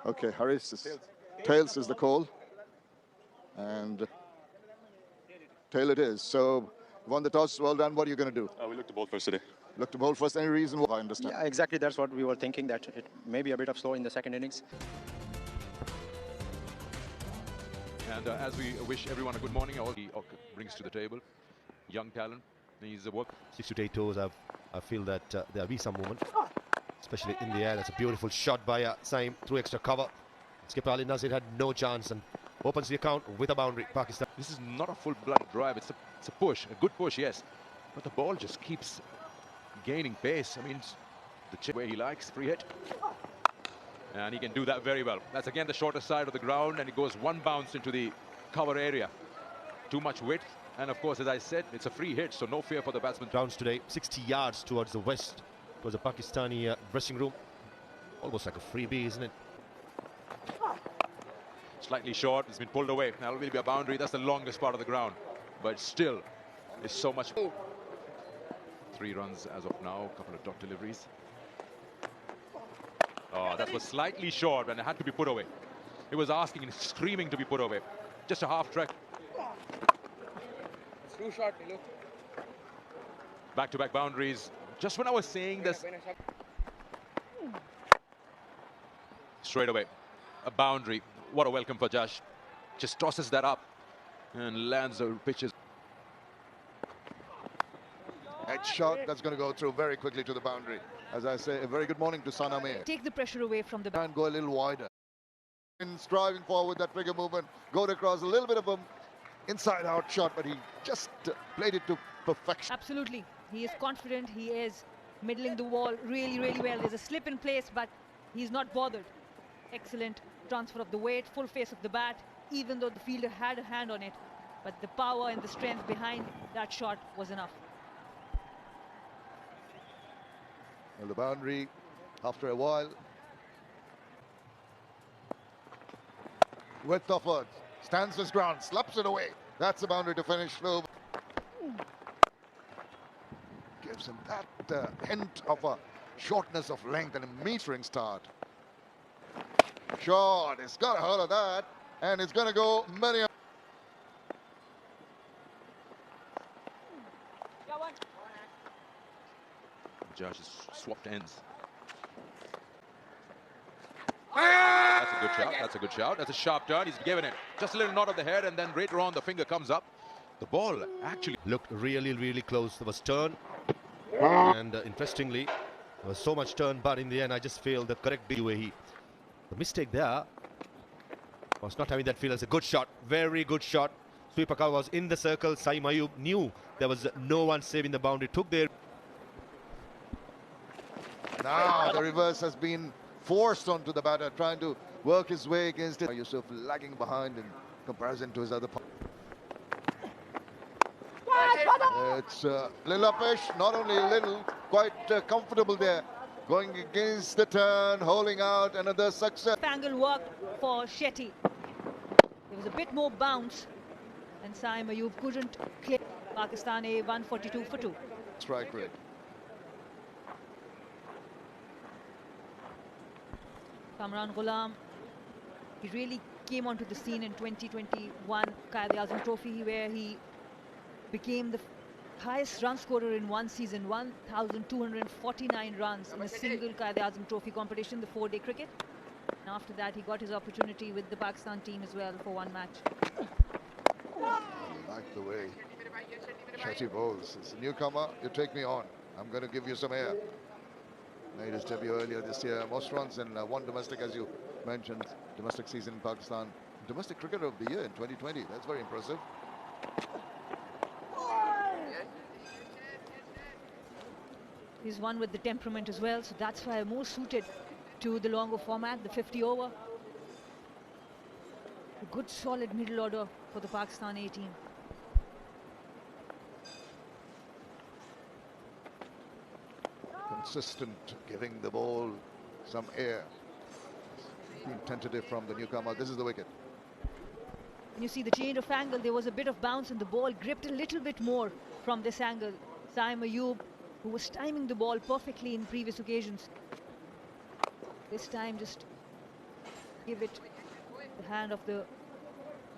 Okay, Haris is tails is the call, and tail it is. So won the toss. Well done. What are you going to do? We looked to bowl first today. Look to bowl first. Any reason why? I understand. Yeah, exactly. That's what we were thinking, that it may be a bit of slow in the second innings. And as we wish everyone a good morning, all he brings to the table, young talent, needs the work. 6 to 8 toes. I feel that there'll be some movement, especially in the air. That's a beautiful shot by Saim through extra cover. Skipper Ali Nazir had no chance and opens the account with a boundary. Pakistan. This is not a full-blood drive. It's a push, a good push, yes. But the ball just keeps gaining pace. I mean, the chip where he likes, free hit. And he can do that very well. That's again the shorter side of the ground, and it goes one bounce into the cover area. Too much width. And of course, as I said, it's a free hit, so no fear for the batsman. Grounds today, 60 yards towards the west. It was a Pakistani dressing room. Almost like a freebie, isn't it? Slightly short, it's been pulled away. That'll really be a boundary. That's the longest part of the ground. But still, it's so much. 3 runs as of now, a couple of dot deliveries. Oh, that was slightly short and it had to be put away. It was asking and screaming to be put away. Just a half track. It's too short, look. Back-to-back boundaries. Just when I was saying this, straight away, a boundary. What a welcome for Josh. Just tosses that up and lands the pitches. Head shot that's going to go through very quickly to the boundary. As I say, a very good morning to Sana May. Take the pressure away from the Try and go a little wider. And striving forward that figure movement, going across a little bit of a inside-out shot, but he just played it to perfection. Absolutely. He is confident. He is middling the wall really, really well. There's a slip in place, but he's not bothered. Excellent transfer of the weight, full face of the bat, even though the fielder had a hand on it. But the power and the strength behind that shot was enough. Well, the boundary, after a while, width offered, stands his ground, slaps it away. That's the boundary to finish slow. Gives him that hint of a shortness of length and a metering start. Short, he's got a hold of that, and it's going to go many. Josh has swapped ends. That's a good shout. That's a good shout. That's a sharp turn. He's given it just a little nod of the head, and then later on the finger comes up. The ball actually looked really, really close. There was turn, and interestingly, there was so much turn, but in the end, I just feel the correct UAE. The mistake there was not having that feel as a good shot. Very good shot. Sweeper cover was in the circle. Saim Ayub knew there was no one saving the boundary. Took their. Now the reverse has been forced onto the batter, trying to work his way against it. Yusuf lagging behind in comparison to his other part. It's little uppish, not only little, quite comfortable there. Going against the turn, holding out, another success. Angle worked for Shetty. There was a bit more bounce, and Saim Ayub couldn't clear. Pakistan A 142 for 2. Strike rate. Kamran Ghulam, he really came onto the scene in 2021 Qualifier Trophy, where he became the highest run scorer in one season, 1,249 runs in a single Qualifier Trophy competition, the 4-day cricket. And after that, he got his opportunity with the Pakistan team as well for one match. I like the way Shetty bowls. It's a newcomer, you take me on. I'm going to give you some air. Made his debut earlier this year. Most runs in one domestic, as you mentioned, domestic season in Pakistan. Domestic cricketer of the year in 2020. That's very impressive. He's one with the temperament as well, so that's why more suited to the longer format, the 50 over. A good solid middle order for the Pakistan A team. Consistent, giving the ball some air. Been tentative from the newcomer. This is the wicket. And you see the change of angle. There was a bit of bounce and the ball gripped a little bit more from this angle. Saim Ayub, who was timing the ball perfectly in previous occasions, this time just give it the hand of the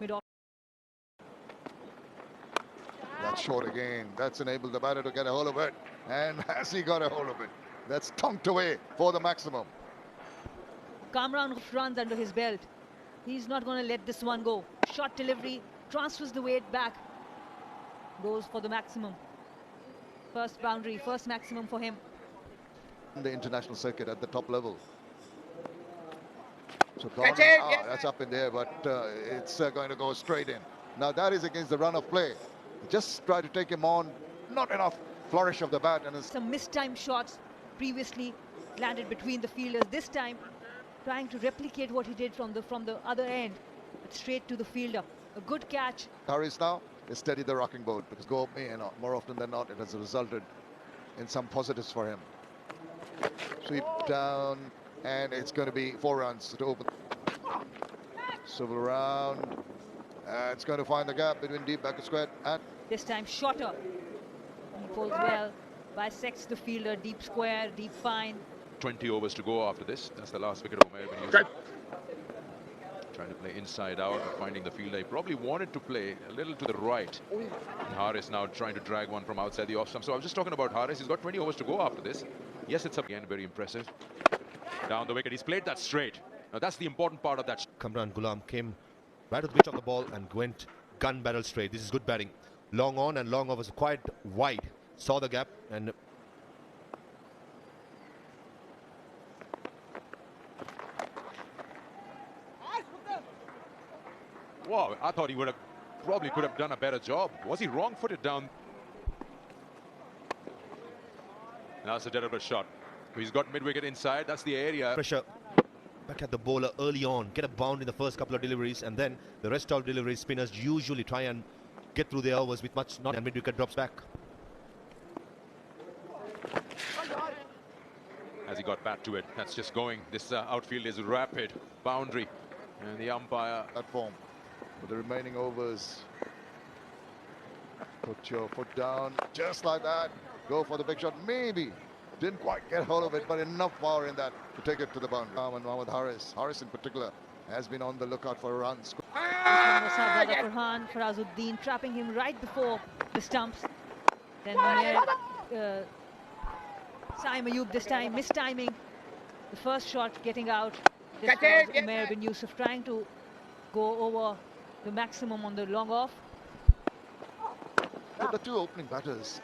mid-off. That's short again. That's enabled the batter to get a hold of it. And has he got a hold of it? That's tunked away for the maximum. Kamran runs under his belt. He's not going to let this one go. Short delivery, transfers the weight back. Goes for the maximum. First boundary, first maximum for him. The international circuit at the top level. So that's up in there, but it's going to go straight in. Now that is against the run of play. Just try to take him on. Not enough flourish of the bat. And some mistimed shots previously landed between the fielders. This time trying to replicate what he did from the other end, but straight to the fielder. A good catch. Harris now is steady the rocking boat, because more often than not it has resulted in some positives for him. Sweep down, and it's going to be 4 runs to open. Swivel around. It's going to find the gap between deep backward square and this time shorter. He pulls well, bisects the fielder, deep square, deep fine. 20 overs to go after this. That's the last wicket of American Youth. Trying to play inside out, but finding the fielder. He probably wanted to play a little to the right. And Harris now trying to drag one from outside the off stump. So I was just talking about Harris. He's got 20 overs to go after this. Yes, it's again very impressive. Down the wicket. He's played that straight. Now that's the important part of that. Kamran Ghulam came right to the pitch of the ball and went gun barrel straight. This is good batting. Long on and long off was quite wide. Saw the gap and wow, I thought he would have probably could have done a better job. Was he wrong-footed down? Now it's a terrible shot. He's got mid-wicket inside. That's the area. Pressure back at the bowler early on. Get a bound in the first couple of deliveries, and then the rest of deliveries, spinners usually try and get through the overs with much not, and mid-wicket drops back. As he got back to it, that's just going. This outfield is rapid. Boundary. And the umpire at form. For the remaining overs, put your foot down just like that. Go for the big shot. Maybe didn't quite get hold of it, but enough power in that to take it to the boundary. And Mohammad Harris in particular has been on the lookout for a run. Farazuddin trapping him right before the stumps. Then Saim Ayub this time mistiming the first shot, getting out. This was Umair bin Yusuf trying to go over the maximum on the long off. The two opening batters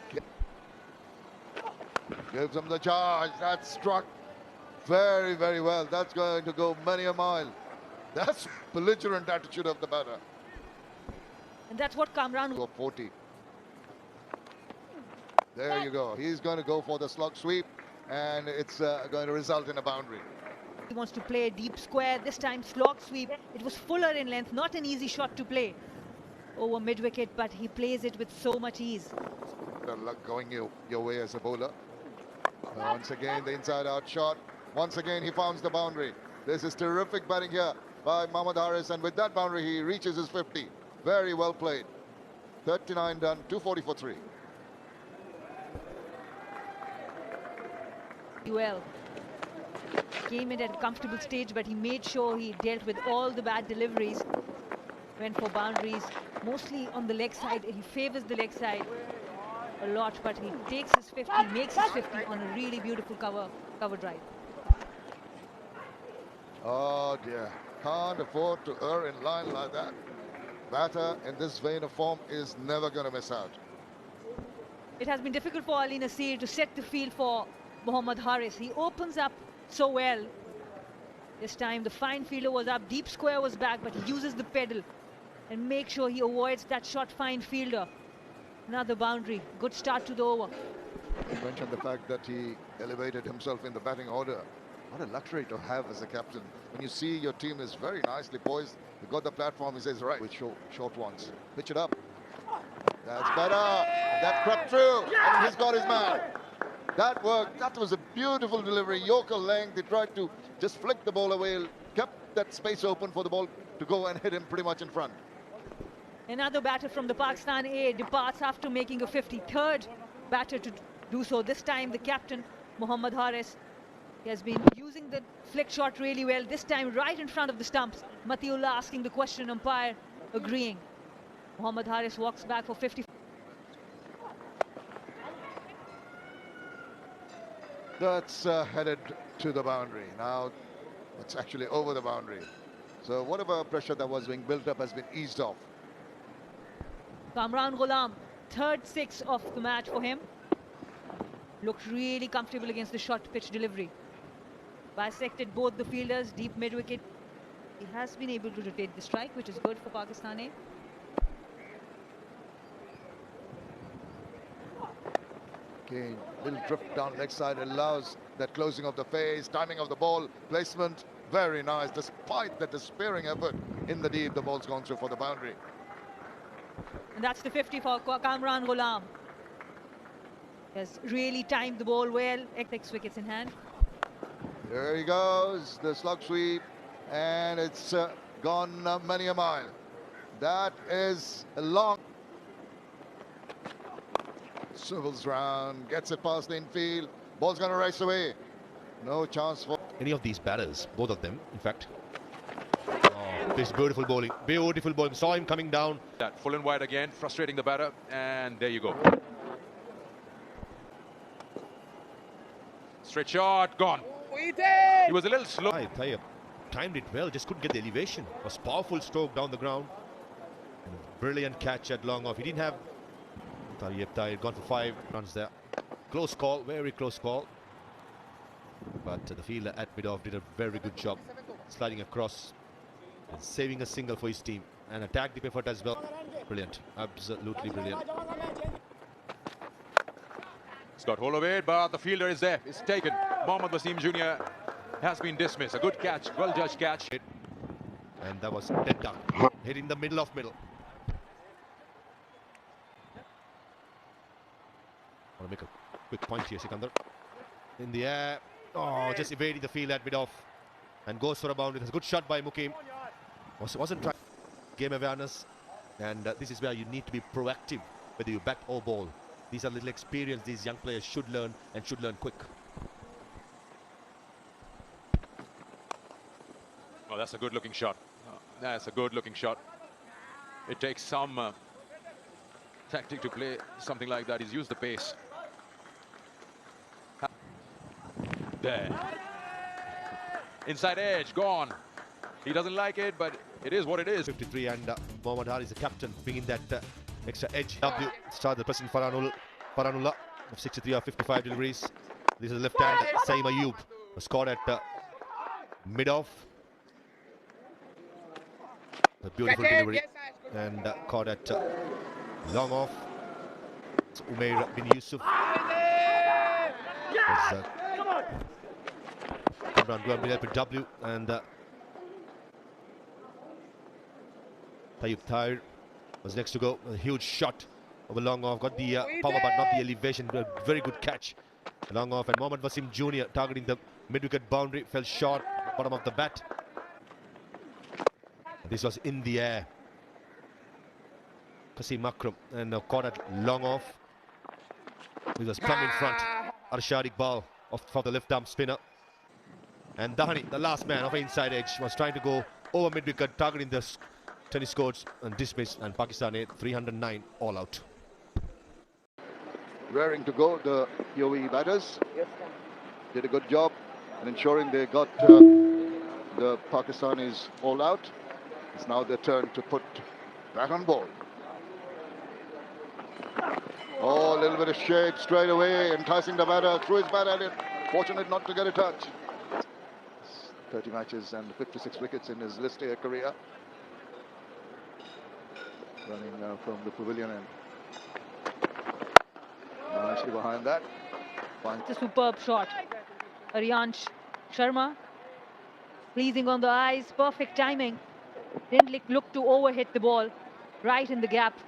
gives them the charge. That struck very, very well. That's going to go many a mile. That's belligerent attitude of the batter. And that's what Kamran... 40. There you go. He's going to go for the slug sweep, and it's going to result in a boundary. He wants to play a deep square, this time slog sweep. It was fuller in length, not an easy shot to play over mid-wicket, but he plays it with so much ease. The luck going your way as a bowler. Once again, the inside-out shot. Once again, he founds the boundary. This is terrific batting here by Mohammad Harris, and with that boundary, he reaches his 50. Very well played. 39 done, 240 for 3. Well, came in at a comfortable stage, but he made sure he dealt with all the bad deliveries. Went for boundaries, mostly on the leg side. He favors the leg side a lot, but he takes his 50, makes his 50 on a really beautiful cover drive. Oh dear, can't afford to err in line like that. Batter in this vein of form is never going to miss out. It has been difficult for Ali Nasir to set the field for Mohammad Harris. He opens up so well. This time the fine fielder was up, deep square was back, but he uses the pedal and makes sure he avoids that short fine fielder. Another boundary. Good start to the over. You mentioned the fact that he elevated himself in the batting order. What a luxury to have as a captain. When you see your team is very nicely poised, you got the platform, he says, right, with short ones. Pitch it up. That's better. That crept through. And he's got his man. That worked. That was a beautiful delivery. Yorker length. He tried to just flick the ball away. Kept that space open for the ball to go and hit him pretty much in front. Another batter from the Pakistan A departs after making a 50. Third batter to do so. This time the captain, Mohammad Harris, he has been using the flicked shot really well. This time right in front of the stumps. Matiullah asking the question, umpire agreeing. Mohammad Haris walks back for 50. That's headed to the boundary. Now it's actually over the boundary. So whatever pressure that was being built up has been eased off. Kamran Ghulam, third six of the match for him. Looked really comfortable against the short pitch delivery. Bisected both the fielders, deep mid-wicket. He has been able to rotate the strike, which is good for Pakistani. Again, little drift down leg side allows that closing of the face, timing of the ball, placement, very nice. Despite that despairing effort in the deep, the ball's gone through for the boundary. And that's the 50 for Kamran Ghulam. Has really timed the ball well. 6 wickets in hand. There he goes, the slug sweep, and it's gone many a mile. That is a long. Swivels round, gets it past the infield. Ball's going to race away. No chance for any of these batters, both of them, in fact. Oh, this beautiful bowling. Beautiful bowling. Saw him coming down. That full and wide again, frustrating the batter, and there you go. Straight shot, gone. He was a little slow. Haider timed it well, just couldn't get the elevation. Was powerful stroke down the ground. And brilliant catch at long off. He didn't have Haider gone for 5 runs there. Close call, very close call. But the fielder at mid-off did a very good job sliding across and saving a single for his team. And attacked the effort as well. Brilliant, absolutely brilliant. It's got hold of it, but the fielder is there. It's taken. Mohammad Wasim Jr. has been dismissed. A good catch, well-judged catch. And that was dead down. Hit in the middle of middle. I want to make a quick point here, Sikandar. In the air. Oh, just evading the field at mid-off. And goes for a boundary. It's a good shot by Mukim. Wasn't trying. Game awareness. And this is where you need to be proactive, whether you bat or bowl. These are little experience these young players should learn, and should learn quick. Oh, that's a good looking shot. That's a good looking shot. It takes some tactic to play something like that. He's used the pace. There. Inside edge, gone. He doesn't like it, but it is what it is. 53, and Mohammad Ali is the captain, bringing that extra edge. W start the person Faranullah of 63 or 55 degrees. This is left hand. Saim Ayub scored at mid-off. A beautiful delivery, and caught at long off. It's Umair bin Yusuf. Kamran Ghulam will help with W, and Tayyip Tahir was next to go. A huge shot over long off. Got the power, but not the elevation. A very good catch. Long off, and Mohammad Wasim Jr. targeting the mid-wicket boundary. Fell short, bottom of the bat. This was in the air. Qasim Akram, and caught at long off. He was plumb in front. Arshad Iqbal for the left arm spinner. And Dahani, the last man of inside edge, was trying to go over mid-wicket, targeting the tennis courts, and dismissed. And Pakistan 309 all out. raring to go, the UAE batters. Did a good job in ensuring they got the Pakistanis all out. It's now their turn to put bat on ball. Oh, a little bit of shade straight away, enticing the batter through his bat at it. Fortunate not to get a touch. 30 matches and 56 wickets in his list A career. Running from the pavilion end. Nicely behind that. Fine. It's a superb shot. Aryansh Sharma, pleasing on the eyes, perfect timing. Didn't look to overhit the ball, right in the gap.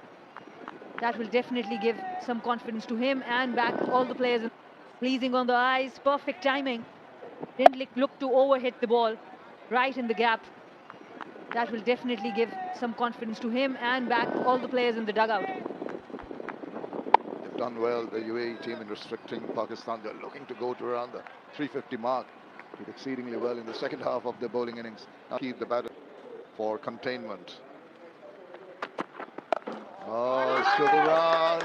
That will definitely give some confidence to him and back all the players. Pleasing on the eyes, perfect timing. Didn't look to overhit the ball, right in the gap. That will definitely give some confidence to him and back all the players in the dugout. They've done well, the UAE team, in restricting Pakistan. They're looking to go to around the 350 mark. Did exceedingly well in the second half of the bowling innings. Now keep the batter for containment. Oh, it's to the run,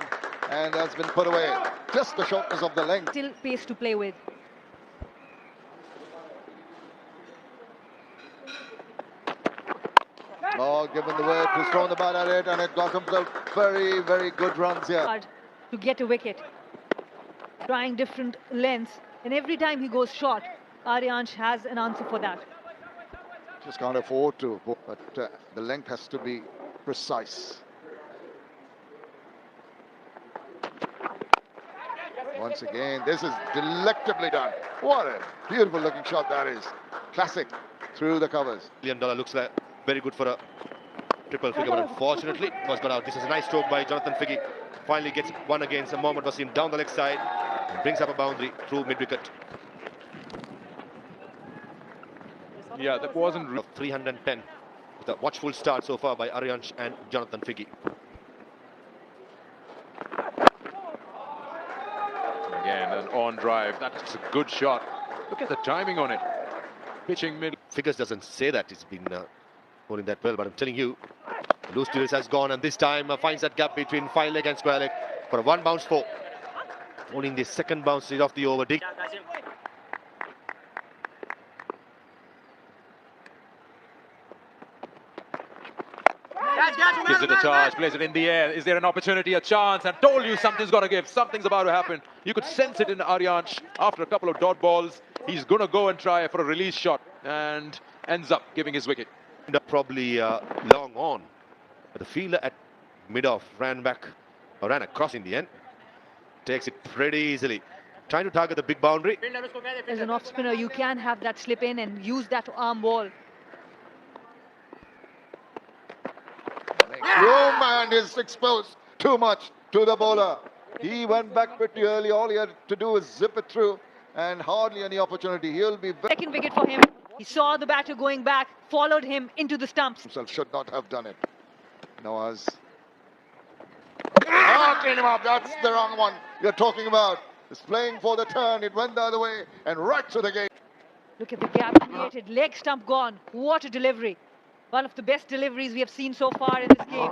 and that's been put away. Just the shortness of the length. Still pace to play with. Oh, given the way he's thrown the bat at it, and it got himself very, very good runs here. Hard to get a wicket. Trying different lengths, and every time he goes short, Aryansh has an answer for that. Just can't afford to, but the length has to be precise. Once again, this is delectably done. What a beautiful looking shot that is. Classic through the covers. $1 million looks like very good for a triple figure, but unfortunately was got out. This is a nice stroke by Jonathan Figge. Finally gets one against Mohammad Wasim down the leg side and brings up a boundary through mid-wicket. Yeah, that wasn't... 310 with a watchful start so far by Aryansh and Jonathan Figge. Again, an on drive. That's a good shot. Look at the timing on it. Pitching mid. Figures doesn't say that he's been bowling that well, but I'm telling you, loose durious has gone, and this time finds that gap between fine leg and square leg for a one bounce four. Bowling the second bounce of the over. Dig. Gives it a charge, plays it in the air. Is there an opportunity, a chance? And told you something's got to give. Something's about to happen. You could sense it in Aryansh. After a couple of dot balls, he's going to go and try for a release shot and ends up giving his wicket. Probably long on. But the fielder at mid-off ran across in the end. Takes it pretty easily. Trying to target the big boundary. As an off-spinner, you can have that slip in and use that to arm ball. Room and is exposed too much to the bowler. He went back pretty early. All he had to do is zip it through, and hardly any opportunity. He'll be Second wicket for him. He saw the batter going back, followed him into the stumps. himself. Should not have done it. Nawaz. Clean him up. That's the wrong one you're talking about. It's playing for the turn. It went the other way and right to the gate. Look at the gap created. Leg stump gone. What a delivery. One of the best deliveries we have seen so far in this game.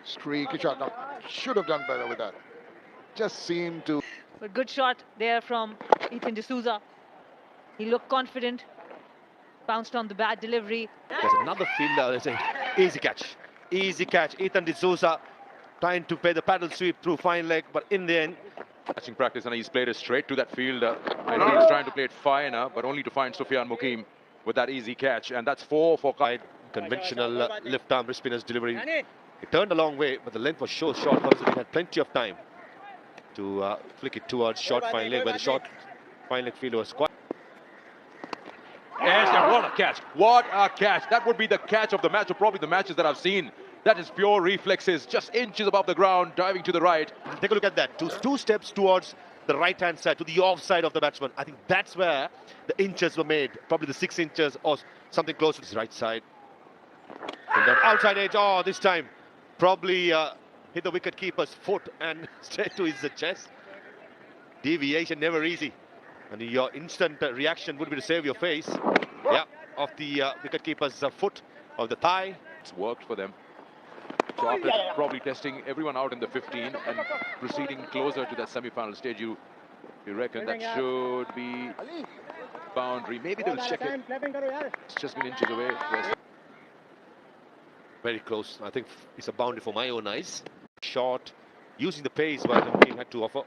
Streaky shot. Now, should have done better with that. Just seemed to. But good shot there from Ethan D'Souza. He looked confident. Bounced on the bad delivery. There's another fielder. There's an easy catch. Easy catch. Ethan D'Souza trying to play the paddle sweep through fine leg, but in the end, Catching practice, and he's played it straight to that fielder. I know he was trying to play it finer, but only to find Sufyan Mukim with that easy catch. And that's 4 for conventional left arm wrist spinner's delivery. It turned a long way, but the length was so short for us that he had plenty of time to flick it towards short fine leg, where the short fine leg fielder was quite. Yes, and what a catch. What a catch. That would be the catch of the match, or probably the matches that I've seen. That is pure reflexes, just inches above the ground, diving to the right. Take a look at that. Two steps towards the right-hand side, to the off-side of the batsman. I think that's where the inches were made. Probably the 6 inches or something close to his right side. And that outside edge, oh, this time probably hit the wicket-keeper's foot and straight to his chest. Deviation, never easy. And your instant reaction would be to save your face. Yeah, of the wicket-keeper's foot, of the thigh. It's worked for them. So after probably testing everyone out in the 15 and proceeding closer to that semi-final stage, you reckon that should be boundary. Maybe they'll check it. It's just been inches away. Yes. Very close. I think it's a boundary for my own eyes. Short, using the pace what the team had to offer.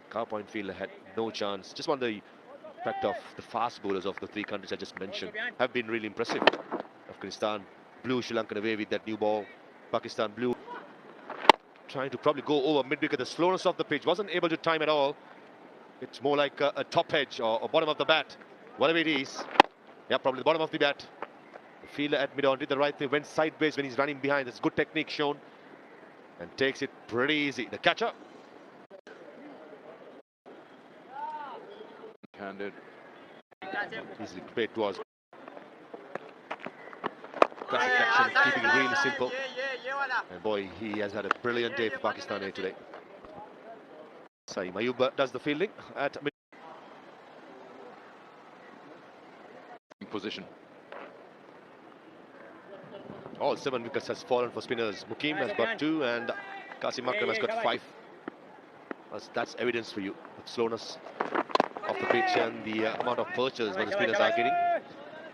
Car point fielder had no chance. Just one of the fact of the fast bowlers of the 3 countries I just mentioned have been really impressive. Afghanistan blew Sri Lanka away with that new ball. Pakistan blew. Trying to probably go over mid-wicket. The slowness of the pitch wasn't able to time at all. It's more like a top edge or bottom of the bat. Whatever it is. Yeah, probably the bottom of the bat. The fielder at mid-on did the right thing. Went sideways when he's running behind. There's good technique shown. And takes it pretty easy. The catcher. Handed. Easily played towards. Classic action, keeping it really simple. And boy, he has had a brilliant day for Pakistan here today. Saeem Ayub does the fielding at mid position. all 7 wickets has fallen for spinners. Mukim has got 2 and Qasim Akram has got 5. That's evidence for you, the slowness of the pitch and the amount of perches what the spinners are getting.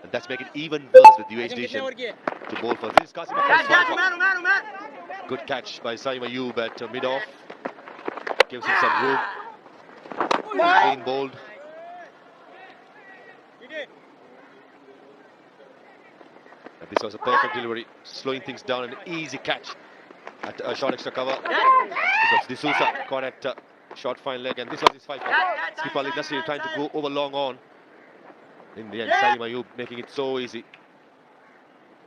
And that's making it even worse with UAE's decision to bowl for this. Qasim Akram's good catch by Saeem Ayub at mid-off. Gives him some room. Clean bowled. And this was a perfect delivery, slowing things down, an easy catch at a short extra cover. This was D'Souza caught at short fine leg, and this was his 5. Skipper Ali Nasri trying to go over long on. In the end, Saeem Ayub making it so easy.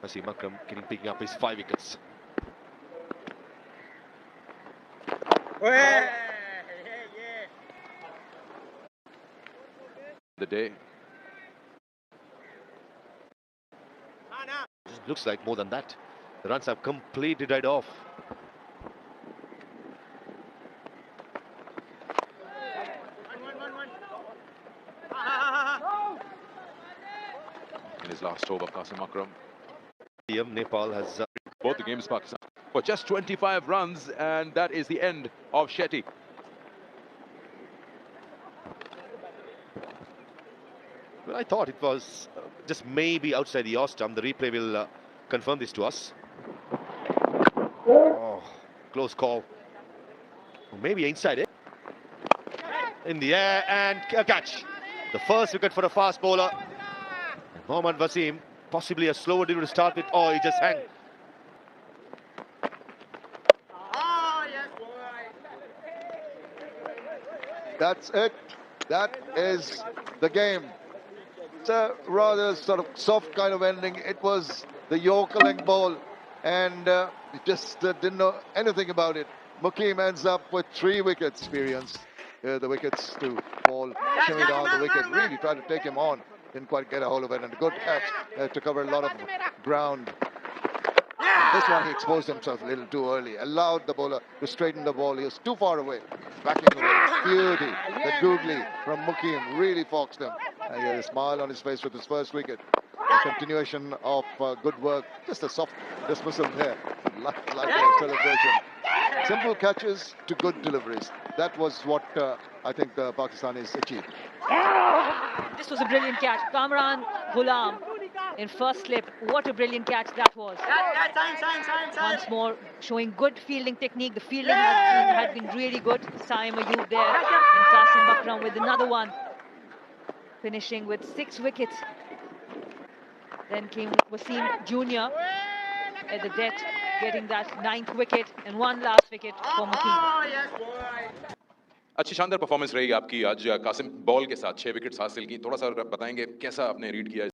Qasim Akram picking up his 5 wickets. The day. It looks like more than that. The runs have completely died off. In his last over, Qasim Akram. Nepal has Both the games, Pakistan, for just 25 runs, and that is the end of Shetty. well, I thought it was just maybe outside the off stump. The replay will confirm this to us. Oh, close call. Or maybe inside it. In the air and a catch. The first wicket for a fast bowler. And Mohammad Wasim, possibly a slower delivery to start with. Oh, he just hang. That's it. That is the game. It's a rather sort of soft kind of ending. It was the Yorker leg ball, and just didn't know anything about it. Mukim ends up with 3 wickets. Experience the wickets to fall, shimmy down the wicket. Really tried to take him on. Didn't quite get a hold of it, and a good catch to cover a lot of ground. This one he exposed himself a little too early, allowed the bowler to straighten the ball. He was too far away, backing away. Beauty, the googly from Mukim really foxed him. And he had a smile on his face with his first wicket. A continuation of good work, just a soft dismissal there, like a celebration. Simple catches to good deliveries. That was what I think the Pakistanis achieved. This was a brilliant catch. Kamran Ghulam in first slip. What a brilliant catch that was. Once more showing good fielding technique. The fielding had been really good. Saeem Ayub there and Qasim Akram with another one. Finishing with 6 wickets. Then came Wasim Jr. at the death, getting that 9th wicket and 1 last wicket for Mukim. अच्छी शानदार performance रहेगी आपकी आज Qasim ball के साथ 6 wickets हासिल की. थोड़ा सा बताएंगे कैसा आपने रीड किया